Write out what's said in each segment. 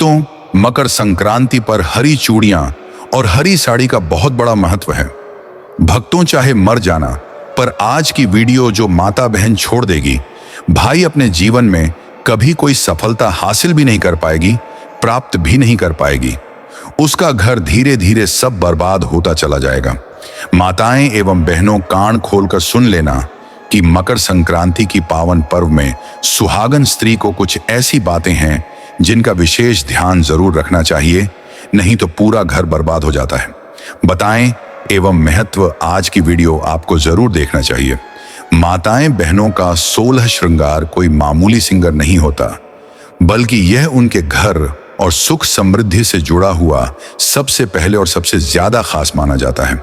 भक्तों, मकर संक्रांति पर हरी चूड़ियां और हरी साड़ी का बहुत बड़ा महत्व है। भक्तों, चाहे मर जाना, पर आज की वीडियो जो माता बहन छोड़ देगी, भाई अपने जीवन में कभी कोई सफलता हासिल भी नहीं कर पाएगी, प्राप्त भी नहीं कर पाएगी। उसका घर धीरे धीरे सब बर्बाद होता चला जाएगा। माताएं एवं बहनों, कान खोलकर सुन लेना कि मकर संक्रांति की पावन पर्व में सुहागन स्त्री को कुछ ऐसी बातें हैं जिनका विशेष ध्यान जरूर रखना चाहिए, नहीं तो पूरा घर बर्बाद हो जाता है। बताएं एवं महत्व आज की वीडियो आपको जरूर देखना चाहिए। माताएं बहनों का 16 श्रृंगार कोई मामूली सिंगर नहीं होता, बल्कि यह उनके घर और सुख समृद्धि से जुड़ा हुआ सबसे पहले और सबसे ज्यादा खास माना जाता है।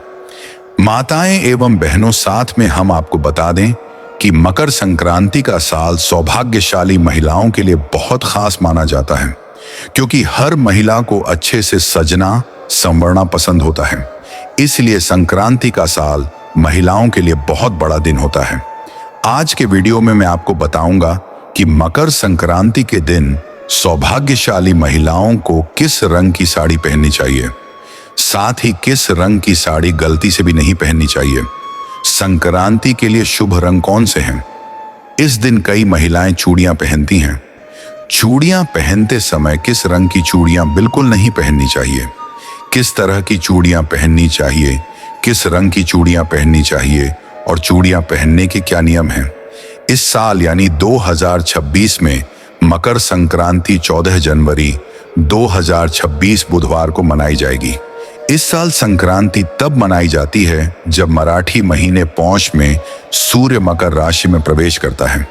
माताएं एवं बहनों, साथ में हम आपको बता दें कि मकर संक्रांति का साल सौभाग्यशाली महिलाओं के लिए बहुत खास माना जाता है, क्योंकि हर महिला को अच्छे से सजना संवरना पसंद होता है। इसलिए संक्रांति का साल महिलाओं के लिए बहुत बड़ा दिन होता है। आज के वीडियो में मैं आपको बताऊंगा कि मकर संक्रांति के दिन सौभाग्यशाली महिलाओं को किस रंग की साड़ी पहननी चाहिए, साथ ही किस रंग की साड़ी गलती से भी नहीं पहननी चाहिए। संक्रांति के लिए शुभ रंग कौन से हैं? इस दिन कई महिलाएं चूड़ियां पहनती हैं। चूड़ियां पहनते समय किस रंग की चूड़ियां बिल्कुल नहीं पहननी चाहिए, किस तरह की चूड़ियां पहननी चाहिए, किस रंग की चूड़ियां पहननी चाहिए और चूड़ियां पहनने के क्या नियम हैं। इस साल यानी 2026 में मकर संक्रांति 14 जनवरी 2026 बुधवार को मनाई जाएगी। इस साल संक्रांति तब मनाई जाती है जब मराठी महीने पौष में सूर्य मकर राशि में प्रवेश करता है।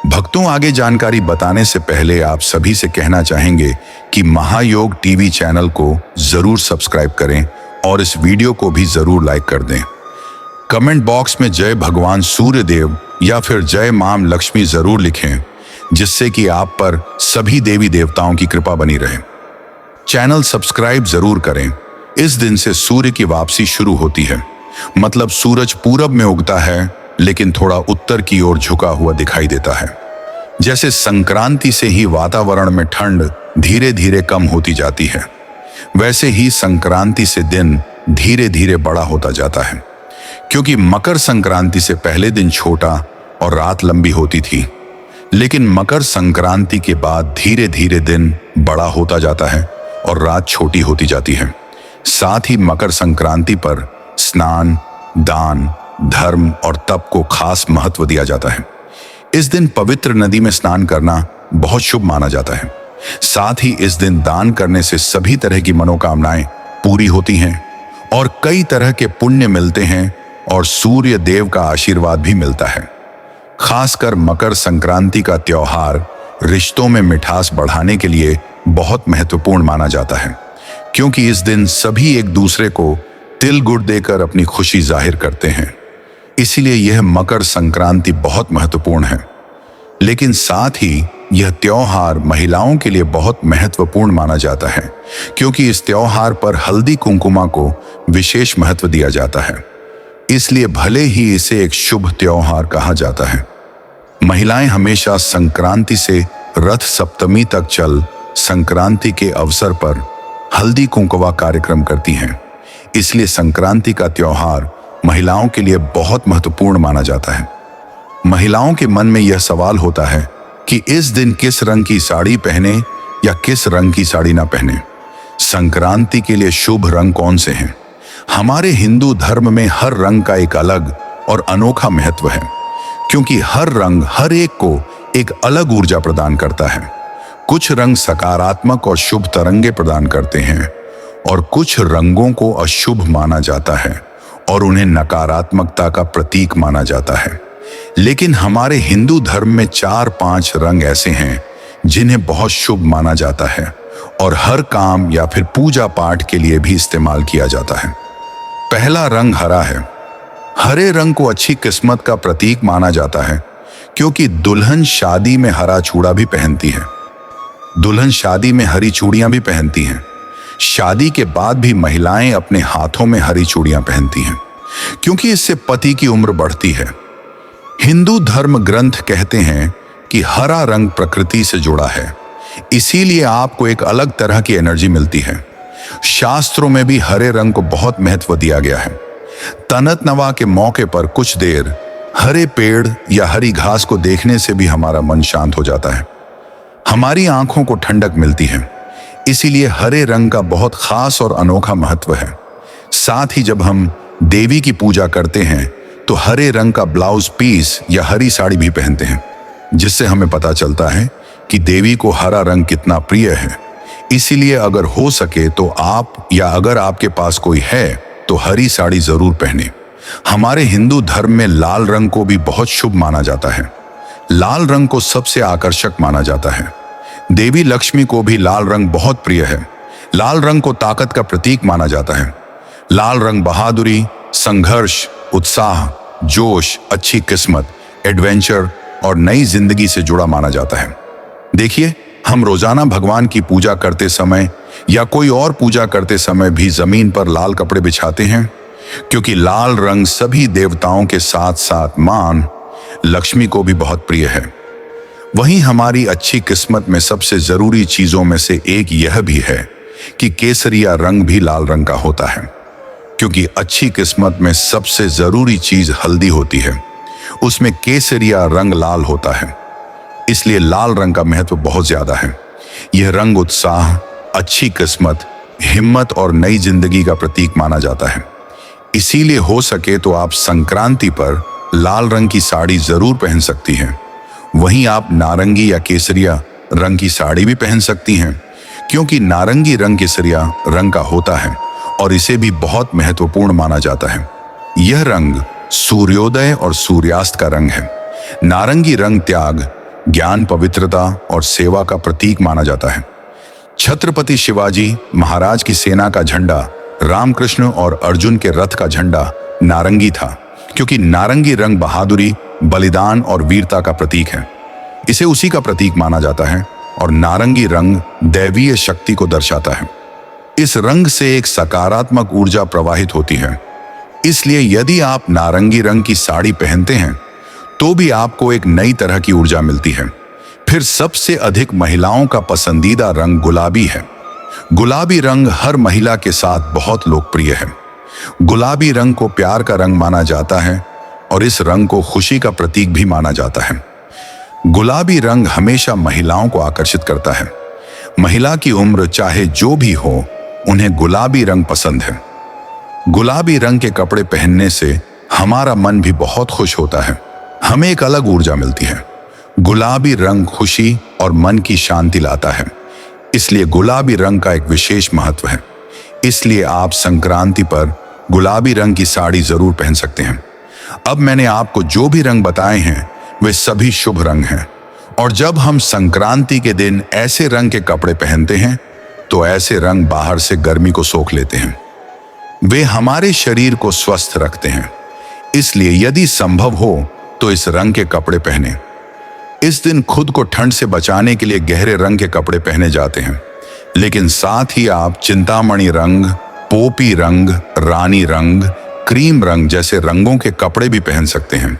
भक्तों, आगे जानकारी बताने से पहले आप सभी से कहना चाहेंगे कि महायोग टीवी चैनल को जरूर सब्सक्राइब करें और इस वीडियो को भी जरूर लाइक कर दें। कमेंट बॉक्स में जय भगवान सूर्य देव या फिर जय मां लक्ष्मी जरूर लिखें, जिससे कि आप पर सभी देवी देवताओं की कृपा बनी रहे। चैनल सब्सक्राइब जरूर करें। इस दिन से सूर्य की वापसी शुरू होती है, मतलब सूरज पूरब में उगता है लेकिन थोड़ा उत्तर की ओर झुका हुआ दिखाई देता है। जैसे संक्रांति से ही वातावरण में ठंड धीरे धीरे कम होती जाती है, वैसे ही संक्रांति से दिन धीरे धीरे बड़ा होता जाता है। क्योंकि मकर संक्रांति से पहले दिन छोटा और रात लंबी होती थी, लेकिन मकर संक्रांति के बाद धीरे धीरे दिन बड़ा होता जाता है और रात छोटी होती जाती है। साथ ही मकर संक्रांति पर स्नान, दान, धर्म और तप को खास महत्व दिया जाता है। इस दिन पवित्र नदी में स्नान करना बहुत शुभ माना जाता है। साथ ही इस दिन दान करने से सभी तरह की मनोकामनाएं पूरी होती हैं और कई तरह के पुण्य मिलते हैं और सूर्य देव का आशीर्वाद भी मिलता है। खासकर मकर संक्रांति का त्योहार रिश्तों में मिठास बढ़ाने के लिए बहुत महत्वपूर्ण माना जाता है, क्योंकि इस दिन सभी एक दूसरे को तिल गुड़ देकर अपनी खुशी जाहिर करते हैं। इसीलिए यह मकर संक्रांति बहुत महत्वपूर्ण है। लेकिन साथ ही यह त्योहार महिलाओं के लिए बहुत महत्वपूर्ण माना जाता है, क्योंकि इस त्योहार पर हल्दी कुंकुमा को विशेष महत्व दिया जाता है। इसलिए भले ही इसे एक शुभ त्योहार कहा जाता है, महिलाएं हमेशा संक्रांति से रथ सप्तमी तक चल संक्रांति के अवसर पर हल्दी कुंकुमा कार्यक्रम करती हैं। इसलिए संक्रांति का त्योहार महिलाओं के लिए बहुत महत्वपूर्ण माना जाता है। महिलाओं के मन में यह सवाल होता है कि इस दिन किस रंग की साड़ी पहने या किस रंग की साड़ी ना पहने। संक्रांति के लिए शुभ रंग कौन से हैं? हमारे हिंदू धर्म में हर रंग का एक अलग और अनोखा महत्व है, क्योंकि हर रंग हर एक को एक अलग ऊर्जा प्रदान करता है। कुछ रंग सकारात्मक और शुभ तरंगे प्रदान करते हैं और कुछ रंगों को अशुभ माना जाता है और उन्हें नकारात्मकता का प्रतीक माना जाता है। लेकिन हमारे हिंदू धर्म में 4-5 रंग ऐसे हैं जिन्हें बहुत शुभ माना जाता है और हर काम या फिर पूजा पाठ के लिए भी इस्तेमाल किया जाता है। पहला रंग हरा है। हरे रंग को अच्छी किस्मत का प्रतीक माना जाता है, क्योंकि दुल्हन शादी में हरा चूड़ा भी पहनती है। दुल्हन शादी में हरी चूड़ियां भी पहनती हैं। शादी के बाद भी महिलाएं अपने हाथों में हरी चूड़ियां पहनती हैं, क्योंकि इससे पति की उम्र बढ़ती है। हिंदू धर्म ग्रंथ कहते हैं कि हरा रंग प्रकृति से जुड़ा है, इसीलिए आपको एक अलग तरह की एनर्जी मिलती है। शास्त्रों में भी हरे रंग को बहुत महत्व दिया गया है। तनत नवा के मौके पर कुछ देर हरे पेड़ या हरी घास को देखने से भी हमारा मन शांत हो जाता है, हमारी आंखों को ठंडक मिलती है। इसीलिए हरे रंग का बहुत खास और अनोखा महत्व है। साथ ही जब हम देवी की पूजा करते हैं तो हरे रंग का ब्लाउज पीस या हरी साड़ी भी पहनते हैं, जिससे हमें पता चलता है कि देवी को हरा रंग कितना प्रिय है। इसीलिए अगर हो सके तो आप या अगर आपके पास कोई है तो हरी साड़ी जरूर पहने। हमारे हिंदू धर्म में लाल रंग को भी बहुत शुभ माना जाता है। लाल रंग को सबसे आकर्षक माना जाता है। देवी लक्ष्मी को भी लाल रंग बहुत प्रिय है। लाल रंग को ताकत का प्रतीक माना जाता है। लाल रंग बहादुरी, संघर्ष, उत्साह, जोश, अच्छी किस्मत, एडवेंचर और नई जिंदगी से जुड़ा माना जाता है। देखिए, हम रोजाना भगवान की पूजा करते समय या कोई और पूजा करते समय भी जमीन पर लाल कपड़े बिछाते हैं, क्योंकि लाल रंग सभी देवताओं के साथ साथ मां लक्ष्मी को भी बहुत प्रिय है। वहीं हमारी अच्छी किस्मत में सबसे जरूरी चीजों में से एक यह भी है कि केसरिया रंग भी लाल रंग का होता है, क्योंकि अच्छी किस्मत में सबसे जरूरी चीज हल्दी होती है। उसमें केसरिया रंग लाल होता है, इसलिए लाल रंग का महत्व बहुत ज्यादा है। यह रंग उत्साह, अच्छी किस्मत, हिम्मत और नई जिंदगी का प्रतीक माना जाता है। इसीलिए हो सके तो आप संक्रांति पर लाल रंग की साड़ी जरूर पहन सकती हैं। वहीं आप नारंगी या केसरिया रंग की साड़ी भी पहन सकती हैं, क्योंकि नारंगी रंग केसरिया रंग का होता है और इसे भी बहुत महत्वपूर्ण माना जाता है। यह रंग सूर्योदय और सूर्यास्त का रंग है। नारंगी रंग त्याग, ज्ञान, पवित्रता और सेवा का प्रतीक माना जाता है। छत्रपति शिवाजी महाराज की सेना का झंडा, रामकृष्ण और अर्जुन के रथ का झंडा नारंगी था, क्योंकि नारंगी रंग बहादुरी, बलिदान और वीरता का प्रतीक है। इसे उसी का प्रतीक माना जाता है और नारंगी रंग दैवीय शक्ति को दर्शाता है। इस रंग से एक सकारात्मक ऊर्जा प्रवाहित होती है। इसलिए यदि आप नारंगी रंग की साड़ी पहनते हैं तो भी आपको एक नई तरह की ऊर्जा मिलती है। फिर सबसे अधिक महिलाओं का पसंदीदा रंग गुलाबी है। गुलाबी रंग हर महिला के साथ बहुत लोकप्रिय है। गुलाबी रंग को प्यार का रंग माना जाता है और इस रंग को खुशी का प्रतीक भी माना जाता है। गुलाबी रंग हमेशा महिलाओं को आकर्षित करता है। महिला की उम्र चाहे जो भी हो, उन्हें गुलाबी रंग पसंद है। गुलाबी रंग के कपड़े पहनने से हमारा मन भी बहुत खुश होता है, हमें एक अलग ऊर्जा मिलती है। गुलाबी रंग खुशी और मन की शांति लाता है, इसलिए गुलाबी रंग का एक विशेष महत्व है। इसलिए आप संक्रांति पर गुलाबी रंग की साड़ी जरूर पहन सकते हैं। अब मैंने आपको जो भी रंग बताए हैं वे सभी शुभ रंग हैं, और जब हम संक्रांति के दिन ऐसे रंग के कपड़े पहनते हैं तो ऐसे रंग बाहर से गर्मी को सोख लेते हैं। वे हमारे शरीर को स्वस्थ रखते हैं। इसलिए यदि संभव हो तो इस रंग के कपड़े पहने। इस दिन खुद को ठंड से बचाने के लिए गहरे रंग के कपड़े पहने जाते हैं, लेकिन साथ ही आप चिंतामणि रंग, पोपी रंग, रानी रंग, क्रीम रंग जैसे रंगों के कपड़े भी पहन सकते हैं।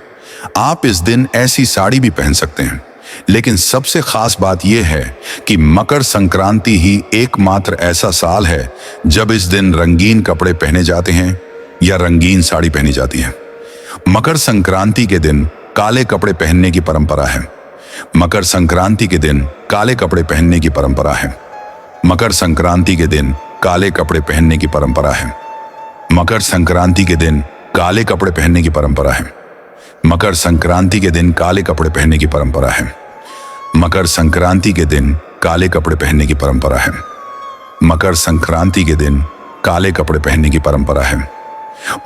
आप इस दिन ऐसी साड़ी भी पहन सकते हैं, लेकिन सबसे खास बात यह है कि मकर संक्रांति ही एकमात्र ऐसा साल है जब इस दिन रंगीन कपड़े पहने जाते हैं या रंगीन साड़ी पहनी जाती है। मकर संक्रांति के दिन काले कपड़े पहनने की परंपरा है। मकर संक्रांति के दिन काले कपड़े पहनने की परंपरा है। मकर संक्रांति के दिन काले कपड़े पहनने की परंपरा है। मकर संक्रांति के दिन काले कपड़े पहनने की परंपरा है। मकर संक्रांति के दिन काले कपड़े पहनने की परंपरा है। मकर संक्रांति के दिन काले कपड़े पहनने की परंपरा है। मकर संक्रांति के दिन काले कपड़े पहनने की परंपरा है।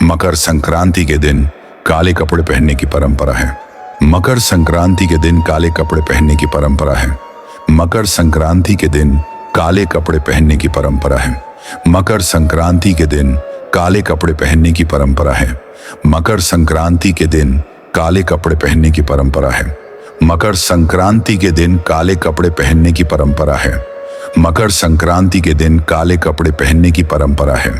मकर संक्रांति के दिन काले कपड़े पहनने की परंपरा है। मकर संक्रांति के दिन काले कपड़े पहनने की परंपरा है। मकर संक्रांति के दिन काले कपड़े पहनने की परंपरा है। मकर संक्रांति के दिन काले कपड़े पहनने की परंपरा है। मकर संक्रांति के दिन काले कपड़े पहनने की परंपरा है। मकर संक्रांति के दिन काले कपड़े पहनने की परंपरा है। मकर संक्रांति के दिन काले कपड़े पहनने की परंपरा है।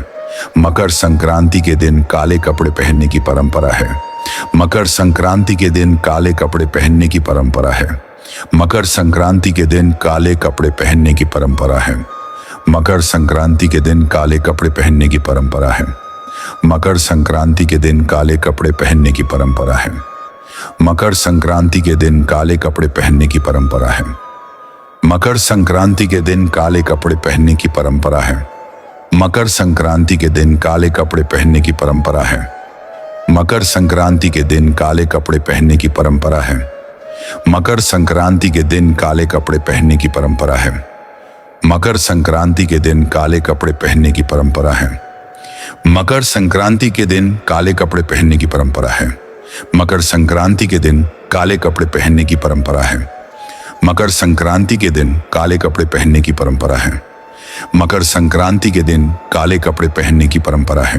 मकर संक्रांति के दिन काले कपड़े पहनने की परंपरा है। मकर संक्रांति के दिन काले कपड़े पहनने की परंपरा है। मकर संक्रांति के दिन काले कपड़े पहनने की परंपरा है। मकर संक्रांति के दिन काले कपड़े पहनने की परंपरा है। मकर संक्रांति के दिन काले कपड़े पहनने की परंपरा है। मकर संक्रांति के दिन काले कपड़े पहनने की परंपरा है। मकर संक्रांति के दिन काले कपड़े पहनने की परंपरा है। मकर संक्रांति के दिन काले कपड़े पहनने की परंपरा है। मकर संक्रांति के दिन काले कपड़े पहनने की परंपरा है। मकर संक्रांति के दिन काले कपड़े पहनने की परंपरा है। मकर संक्रांति के दिन काले कपड़े पहनने की परंपरा है। मकर संक्रांति के दिन काले कपड़े पहनने की परंपरा है। मकर संक्रांति के दिन काले कपड़े पहनने की परंपरा है। मकर संक्रांति के दिन काले कपड़े पहनने की परंपरा है।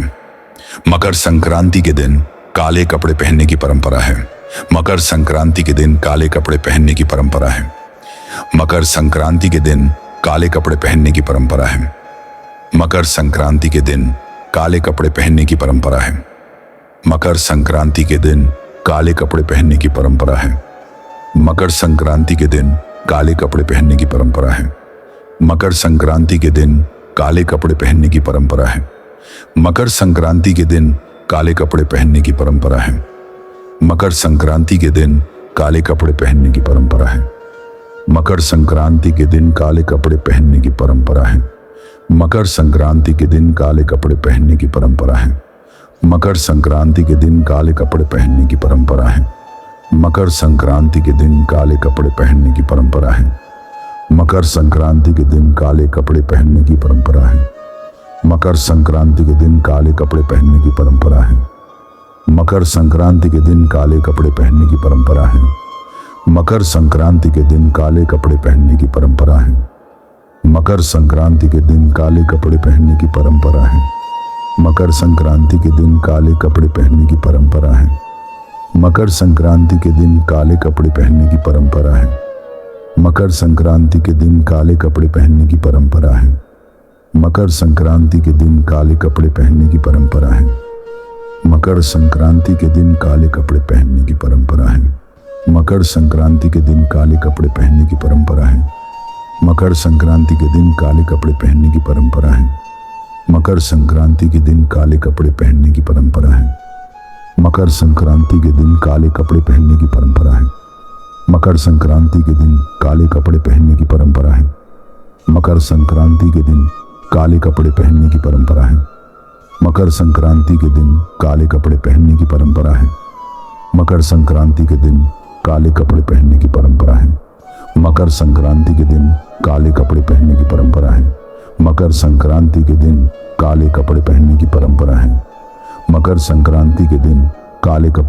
मकर संक्रांति के दिन काले कपड़े पहनने की परंपरा है। मकर संक्रांति के दिन काले कपड़े पहनने की परंपरा है। मकर संक्रांति के दिन काले कपड़े पहनने की परंपरा है। मकर संक्रांति के दिन काले कपड़े पहनने की परंपरा है। मकर संक्रांति के दिन काले कपड़े पहनने की परंपरा है। मकर संक्रांति के दिन काले कपड़े पहनने की परंपरा है। मकर संक्रांति के दिन काले कपड़े पहनने की परंपरा है। मकर संक्रांति के दिन काले कपड़े पहनने की परंपरा है। मकर संक्रांति के दिन काले कपड़े पहनने की परंपरा है। मकर संक्रांति के दिन काले कपड़े पहनने की परंपरा है। मकर संक्रांति के दिन काले कपड़े पहनने की परंपरा है। मकर संक्रांति के दिन काले कपड़े पहनने की परंपरा है। मकर संक्रांति के दिन काले कपड़े पहनने की परंपरा है। मकर संक्रांति के दिन काले कपड़े पहनने की परंपरा है। मकर संक्रांति के दिन काले कपड़े पहनने की परंपरा है। मकर संक्रांति के दिन काले कपड़े पहनने की परंपरा है। मकर संक्रांति के दिन काले कपड़े पहनने की परंपरा है। मकर संक्रांति के दिन काले कपड़े पहनने की परंपरा है। मकर संक्रांति के दिन काले कपड़े पहनने की परंपरा है। मकर संक्रांति के दिन काले कपड़े पहनने की परंपरा है। मकर संक्रांति के दिन काले कपड़े पहनने की परंपरा है। मकर संक्रांति के दिन काले कपड़े पहनने की परंपरा है। मकर संक्रांति के दिन काले कपड़े पहनने की परंपरा है। मकर संक्रांति के दिन काले कपड़े पहनने की परंपरा है। मकर संक्रांति के दिन काले कपड़े पहनने की परंपरा है। मकर संक्रांति के दिन काले कपड़े पहनने की परंपरा है। मकर संक्रांति के दिन काले कपड़े पहनने की परंपरा है। मकर संक्रांति के दिन काले कपड़े पहनने की परंपरा है। मकर संक्रांति के दिन काले कपड़े पहनने की परंपरा है। मकर संक्रांति के दिन काले कपड़े पहनने की परंपरा है। मकर संक्रांति के दिन काले कपड़े पहनने की परंपरा है। मकर संक्रांति के दिन काले कपड़े पहनने की परंपरा है। मकर संक्रांति के दिन काले कपड़े पहनने की परंपरा है। मकर संक्रांति के दिन काले कपड़े पहनने की परंपरा है। मकर संक्रांति के दिन काले कपड़े पहनने की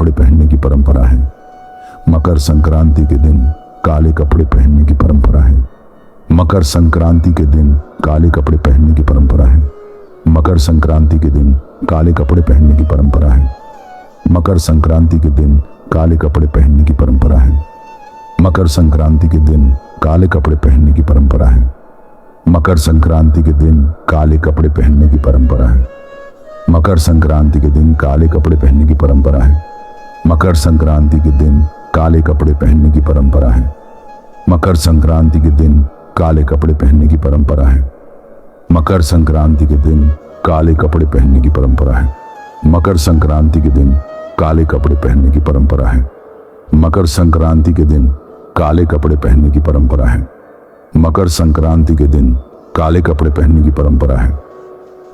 परंपरा है। मकर संक्रांति के दिन काले कपड़े पहनने की परंपरा है। मकर संक्रांति के दिन काले कपड़े पहनने की परंपरा है। मकर संक्रांति के दिन काले कपड़े पहनने की परंपरा है। मकर संक्रांति के दिन काले कपड़े पहनने की परंपरा है। मकर संक्रांति के दिन काले कपड़े पहनने की परंपरा है। मकर संक्रांति के दिन काले कपड़े पहनने की परंपरा है। मकर संक्रांति के दिन काले कपड़े पहनने की परंपरा है। मकर संक्रांति के दिन काले कपड़े पहनने की परंपरा है। मकर संक्रांति के दिन काले कपड़े पहनने की परंपरा है। मकर संक्रांति के दिन काले कपड़े पहनने की परंपरा है। मकर संक्रांति के दिन काले कपड़े पहनने की परंपरा है। मकर संक्रांति के दिन काले कपड़े पहनने की परंपरा है। मकर संक्रांति के दिन काले कपड़े पहनने की परंपरा है।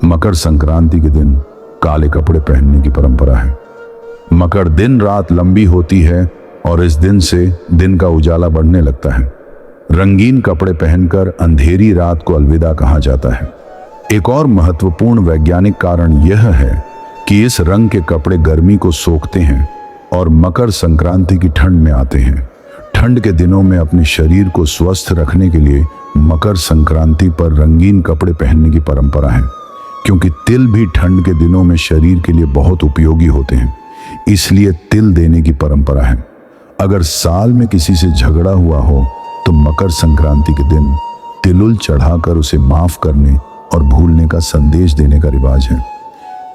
मकर संक्रांति के दिन काले कपड़े पहनने की परंपरा है। मकर दिन रात लंबी होती है और इस दिन से दिन का उजाला बढ़ने लगता है। रंगीन कपड़े पहनकर अंधेरी रात को अलविदा कहा जाता है। एक और महत्वपूर्ण वैज्ञानिक कारण यह है कि इस रंग के कपड़े गर्मी को सोखते हैं और मकर संक्रांति की ठंड में आते हैं। ठंड के दिनों में अपने शरीर को स्वस्थ रखने के लिए मकर संक्रांति पर रंगीन कपड़े पहनने की परंपरा है, क्योंकि तिल भी ठंड के दिनों में शरीर के लिए बहुत उपयोगी होते हैं, इसलिए तिल देने की परंपरा है। अगर साल में किसी से झगड़ा हुआ हो तो मकर संक्रांति के दिन तिलुल चढ़ाकर उसे माफ करने और भूलने का संदेश देने का रिवाज है।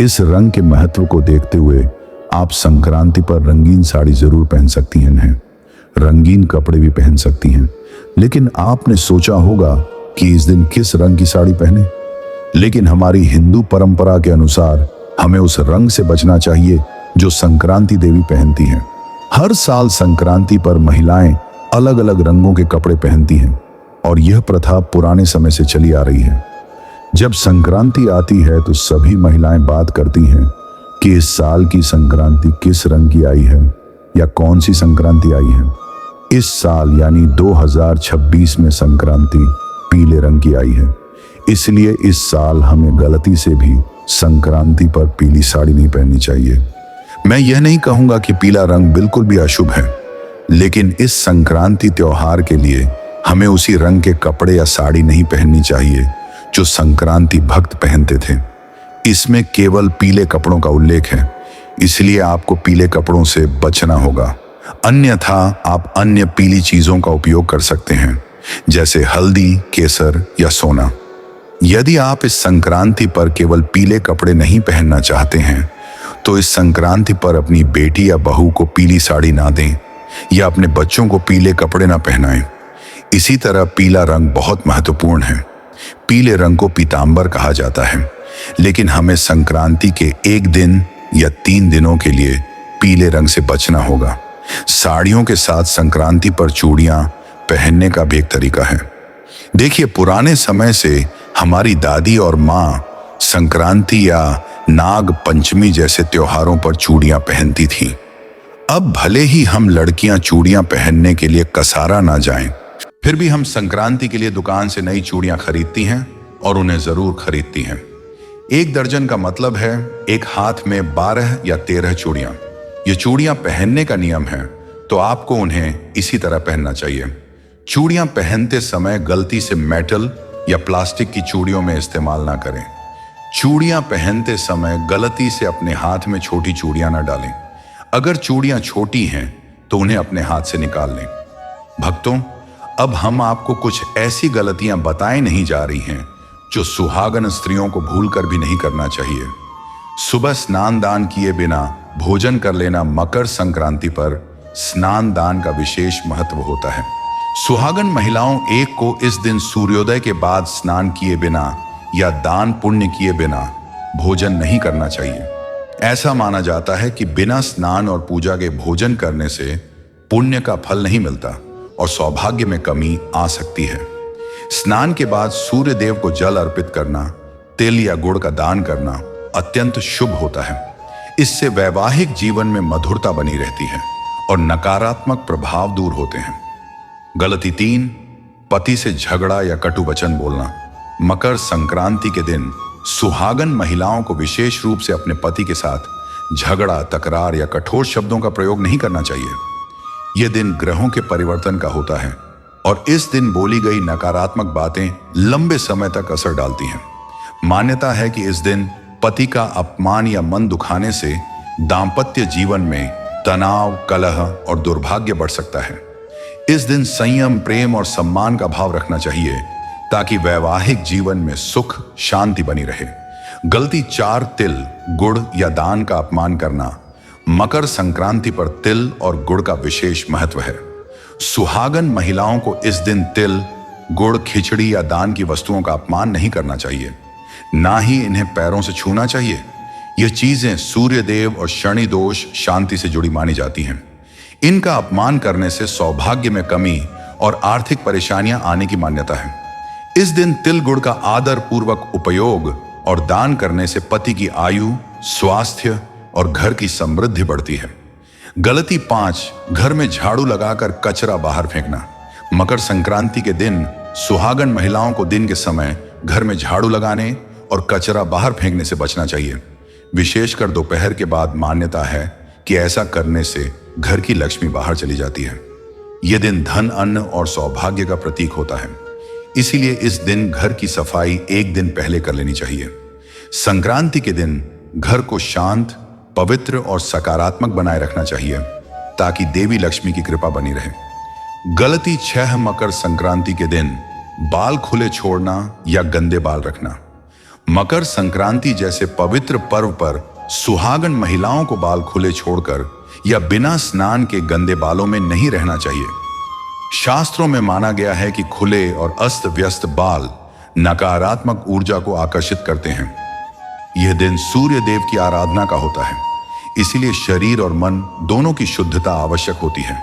इस रंग के महत्व को देखते हुए आप संक्रांति पर रंगीन साड़ी जरूर पहन सकती हैं। रंगीन कपड़े भी पहन सकती हैं। लेकिन आपने सोचा होगा कि इस दिन किस रंग की साड़ी पहने? लेकिन हमारी हिंदू परंपरा के अनुसार हमें उस रंग से बचना चाहिए जो संक्रांति देवी पहनती हैं। हर साल संक्रांति पर महिलाएं अलग अलग रंगों के कपड़े पहनती हैं और यह प्रथा पुराने समय से चली आ रही है। जब संक्रांति आती है तो सभी महिलाएं बात करती हैं कि इस साल की संक्रांति किस रंग की आई है या कौन सी संक्रांति आई है। इस साल यानी 2026 में संक्रांति पीले रंग की आई है, इसलिए इस साल हमें गलती से भी संक्रांति पर पीली साड़ी नहीं पहननी चाहिए। मैं यह नहीं कहूंगा कि पीला रंग बिल्कुल भी अशुभ है, लेकिन इस संक्रांति त्योहार के लिए हमें उसी रंग के कपड़े या साड़ी नहीं पहननी चाहिए जो संक्रांति भक्त पहनते थे। इसमें केवल पीले कपड़ों का उल्लेख है, इसलिए आपको पीले कपड़ों से बचना होगा। अन्यथा आप अन्य पीली चीजों का उपयोग कर सकते हैं, जैसे हल्दी, केसर या सोना। यदि आप इस संक्रांति पर केवल पीले कपड़े नहीं पहनना चाहते हैं तो इस संक्रांति पर अपनी बेटी या बहू को पीली साड़ी ना दें या अपने बच्चों को पीले कपड़े ना पहनाएं। इसी तरह पीला रंग बहुत महत्वपूर्ण है। पीले रंग को पीतांबर कहा जाता है, लेकिन हमें संक्रांति के एक दिन या 3 दिनों के लिए पीले रंग से बचना होगा। साड़ियों के साथ संक्रांति पर चूड़ियां पहनने का भी एक तरीका है। देखिए, पुराने समय से हमारी दादी और माँ संक्रांति या नाग पंचमी जैसे त्योहारों पर चूड़ियां पहनती थीं। अब भले ही हम लड़कियां चूड़ियां पहनने के लिए कसारा ना जाएं, फिर भी हम संक्रांति के लिए दुकान से नई चूड़ियां खरीदती हैं और उन्हें जरूर खरीदती हैं। 1 दर्जन का मतलब है एक हाथ में 12 या 13 चूड़ियां। ये चूड़ियां पहनने का नियम है, तो आपको उन्हें इसी तरह पहनना चाहिए। चूड़ियां पहनते समय गलती से मेटल या प्लास्टिक की चूड़ियों में इस्तेमाल ना करें। चूड़ियां पहनते समय गलती से अपने हाथ में छोटी चूड़ियां ना डालें। अगर चूड़ियां छोटी हैं तो उन्हें अपने हाथ से निकाल लें। भक्तों, अब हम आपको कुछ ऐसी गलतियां बताए नहीं जा रही हैं जो सुहागन स्त्रियों को भूलकर भी नहीं करना चाहिए। सुबह स्नान दान किए बिना भोजन कर लेना मकर संक्रांति पर स्नान दान का विशेष महत्व होता है। सुहागन महिलाओं एक को इस दिन सूर्योदय के बाद स्नान किए बिना या दान पुण्य किए बिना भोजन नहीं करना चाहिए। ऐसा माना जाता है कि बिना स्नान और पूजा के भोजन करने से पुण्य का फल नहीं मिलता और सौभाग्य में कमी आ सकती है। स्नान के बाद सूर्य देव को जल अर्पित करना, तिल या गुड़ का दान करना अत्यंत शुभ होता है। इससे वैवाहिक जीवन में मधुरता बनी रहती है और नकारात्मक प्रभाव दूर होते हैं। गलती 3, पति से झगड़ा या कटु वचन बोलना। मकर संक्रांति के दिन सुहागन महिलाओं को विशेष रूप से अपने पति के साथ झगड़ा, तकरार या कठोर शब्दों का प्रयोग नहीं करना चाहिए। यह दिन ग्रहों के परिवर्तन का होता है और इस दिन बोली गई नकारात्मक बातें लंबे समय तक असर डालती हैं। मान्यता है कि इस दिन पति का अपमान या मन दुखाने से दाम्पत्य जीवन में तनाव, कलह और दुर्भाग्य बढ़ सकता है। इस दिन संयम, प्रेम और सम्मान का भाव रखना चाहिए ताकि वैवाहिक जीवन में सुख शांति बनी रहे। गलती 4, तिल, गुड़ या दान का अपमान करना। मकर संक्रांति पर तिल और गुड़ का विशेष महत्व है। सुहागन महिलाओं को इस दिन तिल, गुड़, खिचड़ी या दान की वस्तुओं का अपमान नहीं करना चाहिए, ना ही इन्हें पैरों से छूना चाहिए। यह चीजें सूर्य देव और शनि दोष, शांति से जुड़ी मानी जाती हैं। इनका अपमान करने से सौभाग्य में कमी और आर्थिक परेशानियां आने की मान्यता है। इस दिन तिल, गुड़ का आदर पूर्वक उपयोग और दान करने से पति की आयु, स्वास्थ्य और घर की समृद्धि बढ़ती है। गलती 5, घर में झाड़ू लगाकर कचरा बाहर फेंकना। मकर संक्रांति के दिन सुहागन महिलाओं को दिन के समय घर में झाड़ू लगाने और कचरा बाहर फेंकने से बचना चाहिए। विशेषकर दोपहर के बाद मान्यता है कि ऐसा करने से घर की लक्ष्मी बाहर चली जाती है। यह दिन धन, अन्न और सौभाग्य का प्रतीक होता है, इसीलिए इस दिन घर की सफाई एक दिन पहले कर लेनी चाहिए। संक्रांति के दिन घर को शांत, पवित्र और सकारात्मक बनाए रखना चाहिए ताकि देवी लक्ष्मी की कृपा बनी रहे। गलती 6, मकर संक्रांति के दिन बाल खुले छोड़ना या गंदे बाल रखना। मकर संक्रांति जैसे पवित्र पर्व पर सुहागन महिलाओं को बाल खुले छोड़कर या बिना स्नान के गंदे बालों में नहीं रहना चाहिए। शास्त्रों में माना गया है कि खुले और अस्त व्यस्त बाल नकारात्मक ऊर्जा को आकर्षित करते हैं। यह दिन सूर्य देव की आराधना का होता है, इसीलिए शरीर और मन दोनों की शुद्धता आवश्यक होती है।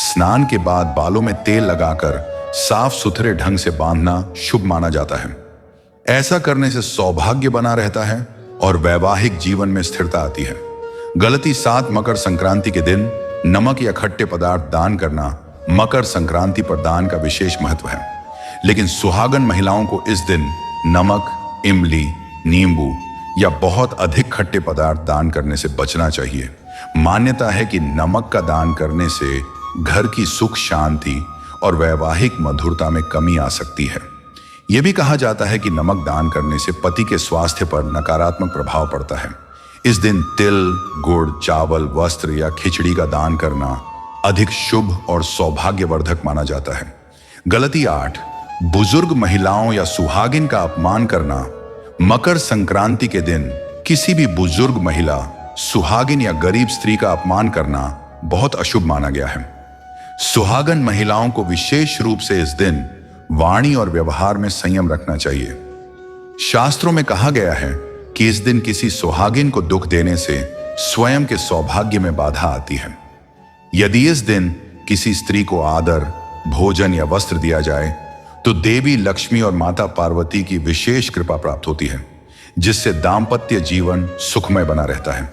स्नान के बाद बालों में तेल लगाकर साफ सुथरे ढंग से बांधना शुभ माना जाता है। ऐसा करने से सौभाग्य बना रहता है और वैवाहिक जीवन में स्थिरता आती है। गलती 7 मकर संक्रांति के दिन नमक या खट्टे पदार्थ दान करना मकर संक्रांति पर दान का विशेष महत्व है। लेकिन सुहागन महिलाओं को इस दिन नमक, इमली, नींबू या बहुत अधिक खट्टे पदार्थ दान करने से बचना चाहिए। मान्यता है कि नमक का दान करने से घर की सुख शांति और वैवाहिक मधुरता में कमी आ सकती है। यह भी कहा जाता है कि नमक दान करने से पति के स्वास्थ्य पर नकारात्मक प्रभाव पड़ता है। इस दिन तिल, गुड़, चावल, वस्त्र या खिचड़ी का दान करना अधिक शुभ और सौभाग्यवर्धक माना जाता है। गलती 8, बुजुर्ग महिलाओं या सुहागिन का अपमान करना। मकर संक्रांति के दिन किसी भी बुजुर्ग महिला, सुहागिन या गरीब स्त्री का अपमान करना बहुत अशुभ माना गया है। सुहागन महिलाओं को विशेष रूप से इस दिन वाणी और व्यवहार में संयम रखना चाहिए। शास्त्रों में कहा गया है कि इस दिन किसी सुहागिन को दुख देने से स्वयं के सौभाग्य में बाधा आती है। यदि इस दिन किसी स्त्री को आदर, भोजन या वस्त्र दिया जाए तो देवी लक्ष्मी और माता पार्वती की विशेष कृपा प्राप्त होती है, जिससे दाम्पत्य जीवन सुखमय बना रहता है।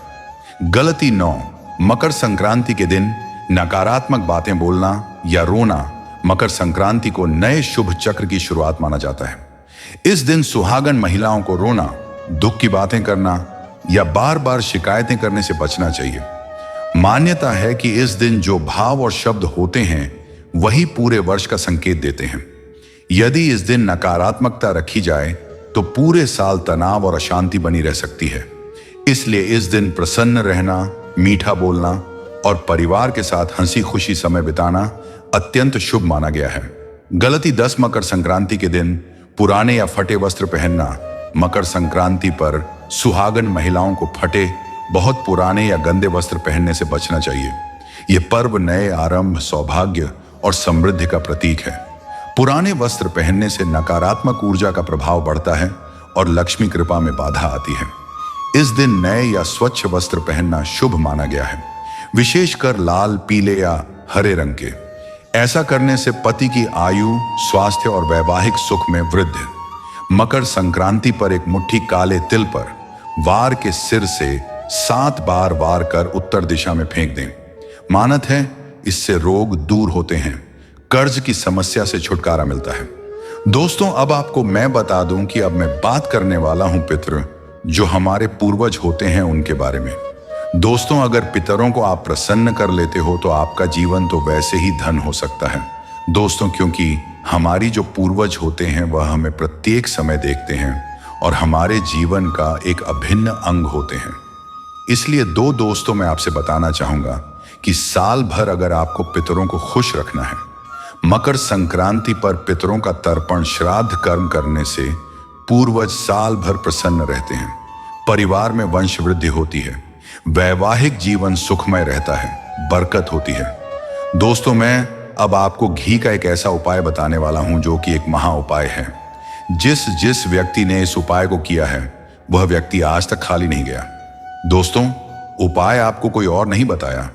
गलती 9, मकर संक्रांति के दिन नकारात्मक बातें बोलना या रोना। मकर संक्रांति को नए शुभ चक्र की शुरुआत माना जाता है। इस दिन सुहागन महिलाओं को रोना, दुख की बातें करना या बार बार शिकायतें करने से बचना चाहिए। मान्यता है कि इस दिन जो भाव और शब्द होते हैं वही पूरे वर्ष का संकेत देते हैं। यदि इस दिन नकारात्मकता रखी जाए तो पूरे साल तनाव और अशांति बनी रह सकती है। इसलिए इस दिन प्रसन्न रहना, मीठा बोलना और परिवार के साथ हंसी खुशी समय बिताना अत्यंत शुभ माना गया है। गलती 10, मकर संक्रांति के दिन पुराने या फटे वस्त्र पहनना। मकर संक्रांति पर सुहागन महिलाओं को फटे, बहुत पुराने या गंदे वस्त्र पहनने से बचना चाहिए। यह पर्व नए आरंभ, सौभाग्य और समृद्धि का प्रतीक है। पुराने वस्त्र पहनने से नकारात्मक ऊर्जा का प्रभाव बढ़ता है और लक्ष्मी कृपा में बाधा आती है। इस दिन नए या स्वच्छ वस्त्र पहनना शुभ माना गया है, विशेषकर लाल, पीले या हरे रंग के। ऐसा करने से पति की आयु, स्वास्थ्य और वैवाहिक सुख में वृद्धि। मकर संक्रांति पर एक मुट्ठी काले तिल पर वार के सिर से 7 बार वार कर उत्तर दिशा में फेंक दें। मानत है इससे रोग दूर होते हैं, कर्ज की समस्या से छुटकारा मिलता है। दोस्तों, अब आपको मैं बता दूं कि अब मैं बात करने वाला हूं पितृ, जो हमारे पूर्वज होते हैं, उनके बारे में। दोस्तों, अगर पितरों को आप प्रसन्न कर लेते हो तो आपका जीवन तो वैसे ही धन हो सकता है दोस्तों, क्योंकि हमारी जो पूर्वज होते हैं वह हमें प्रत्येक समय देखते हैं और हमारे जीवन का एक अभिन्न अंग होते हैं। इसलिए दोस्तों, मैं आपसे बताना चाहूंगा कि साल भर अगर आपको पितरों को खुश रखना है, मकर संक्रांति पर पितरों का तर्पण, श्राद्ध कर्म करने से पूर्वज साल भर प्रसन्न रहते हैं, परिवार में वंश वृद्धि होती है, वैवाहिक जीवन सुखमय रहता है, बरकत होती है। दोस्तों, मैं अब आपको घी का एक ऐसा उपाय बताने वाला हूं जो कि एक महा उपाय है। जिस व्यक्ति ने इस उपाय को किया है वह व्यक्ति आज तक खाली नहीं गया। दोस्तों, उपाय आपको कोई और नहीं बताया,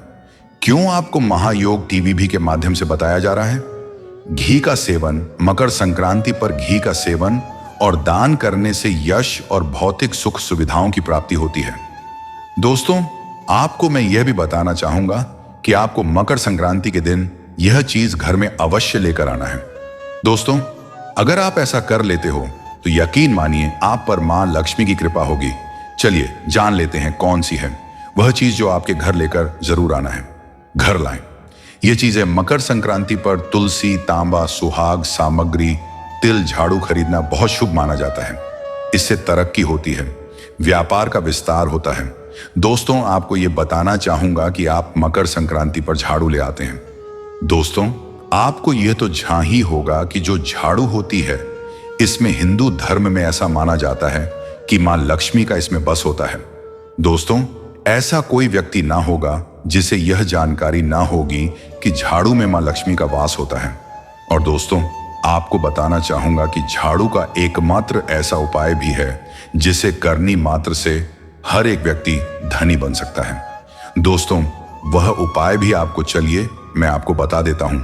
क्यों आपको महायोग टीवी के माध्यम से बताया जा रहा है। घी का सेवन, मकर संक्रांति पर घी का सेवन और दान करने से यश और भौतिक सुख सुविधाओं की प्राप्ति होती है। दोस्तों, आपको मैं यह भी बताना चाहूंगा कि आपको मकर संक्रांति के दिन यह चीज घर में अवश्य लेकर आना है। दोस्तों, अगर आप ऐसा कर लेते हो तो यकीन मानिए आप पर मां लक्ष्मी की कृपा होगी। चलिए जान लेते हैं कौन सी है वह चीज जो आपके घर लेकर जरूर आना है। घर लाएं। ये चीजें मकर संक्रांति पर तुलसी, तांबा, सुहाग सामग्री, तिल, झाड़ू खरीदना बहुत शुभ माना जाता है। इससे तरक्की होती है, व्यापार का विस्तार होता है। दोस्तों, आपको ये बताना चाहूंगा कि आप मकर संक्रांति पर झाड़ू ले आते हैं। दोस्तों, आपको यह तो झांही होगा कि जो झाड़ू होती है इसमें हिंदू धर्म में ऐसा माना जाता है कि मां लक्ष्मी का इसमें बस होता है। दोस्तों, ऐसा कोई व्यक्ति ना होगा जिसे यह जानकारी ना होगी कि झाड़ू में मां लक्ष्मी का वास होता है। और दोस्तों, आपको बताना चाहूंगा कि झाड़ू का एकमात्र ऐसा उपाय भी है जिसे करनी मात्र से हर एक व्यक्ति धनी बन सकता है। दोस्तों, वह उपाय भी आपको चलिए मैं आपको बता देता हूं।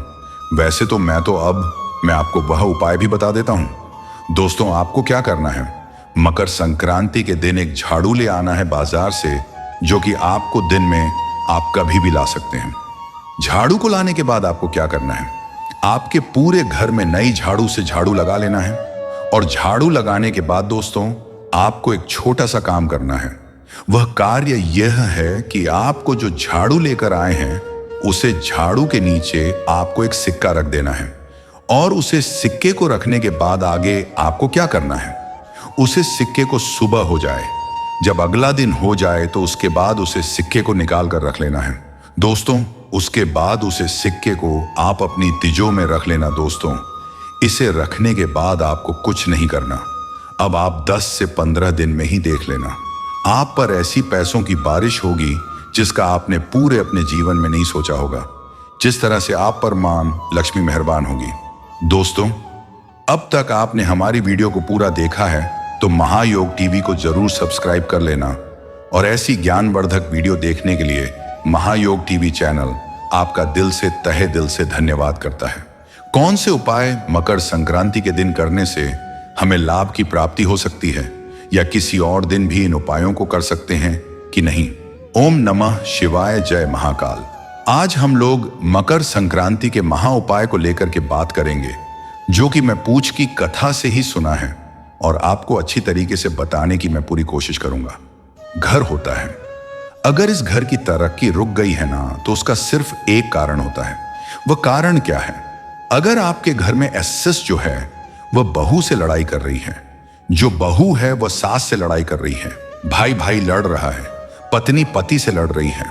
वैसे तो मैं आपको वह उपाय भी बता देता हूं। दोस्तों, आपको क्या करना है, मकर संक्रांति के दिन एक झाड़ू ले आना है बाजार से, जो कि आपको दिन में आप कभी भी ला सकते हैं। झाड़ू को लाने के बाद आपको क्या करना है, आपके पूरे घर में नई झाड़ू से झाड़ू लगा लेना है। और झाड़ू लगाने के बाद दोस्तों, आपको एक छोटा सा काम करना है। वह कार्य यह है कि आपको जो झाड़ू लेकर आए हैं उसे झाड़ू के नीचे आपको एक सिक्का रख देना है। और उसे सिक्के को रखने के बाद आगे आपको क्या करना है, उसे सिक्के को सुबह हो जाए, जब अगला दिन हो जाए तो उसके बाद उसे सिक्के को निकाल कर रख लेना है। दोस्तों, उसके बाद उसे सिक्के को आप अपनी तिजोरी में रख लेना। दोस्तों, इसे रखने के बाद आपको कुछ नहीं करना। अब आप 10 से 15 दिन में ही देख लेना, आप पर ऐसी पैसों की बारिश होगी जिसका आपने पूरे अपने जीवन में नहीं सोचा होगा। जिस तरह से आप पर मां लक्ष्मी मेहरबान होगी। दोस्तों, अब तक आपने हमारी वीडियो को पूरा देखा है तो महायोग टीवी को जरूर सब्सक्राइब कर लेना। और ऐसी ज्ञानवर्धक वीडियो देखने के लिए महायोग टीवी चैनल आपका दिल से तहे दिल से धन्यवाद करता है। कौन से उपाय मकर संक्रांति के दिन करने से हमें लाभ की प्राप्ति हो सकती है, या किसी और दिन भी इन उपायों को कर सकते हैं कि नहीं? ओम नमः शिवाय, जय महाकाल। आज हम लोग मकर संक्रांति के महा उपाय को लेकर के बात करेंगे, जो कि मैं पूछ की कथा से ही सुना है और आपको अच्छी तरीके से बताने की मैं पूरी कोशिश करूंगा। घर होता है, अगर इस घर की तरक्की रुक गई है ना, तो उसका सिर्फ एक कारण होता है। वह कारण क्या है? अगर आपके घर में एसेस जो है वह बहू से लड़ाई कर रही है, जो बहू है वह सास से लड़ाई कर रही है, भाई भाई लड़ रहा है, पत्नी पति से लड़ रही है,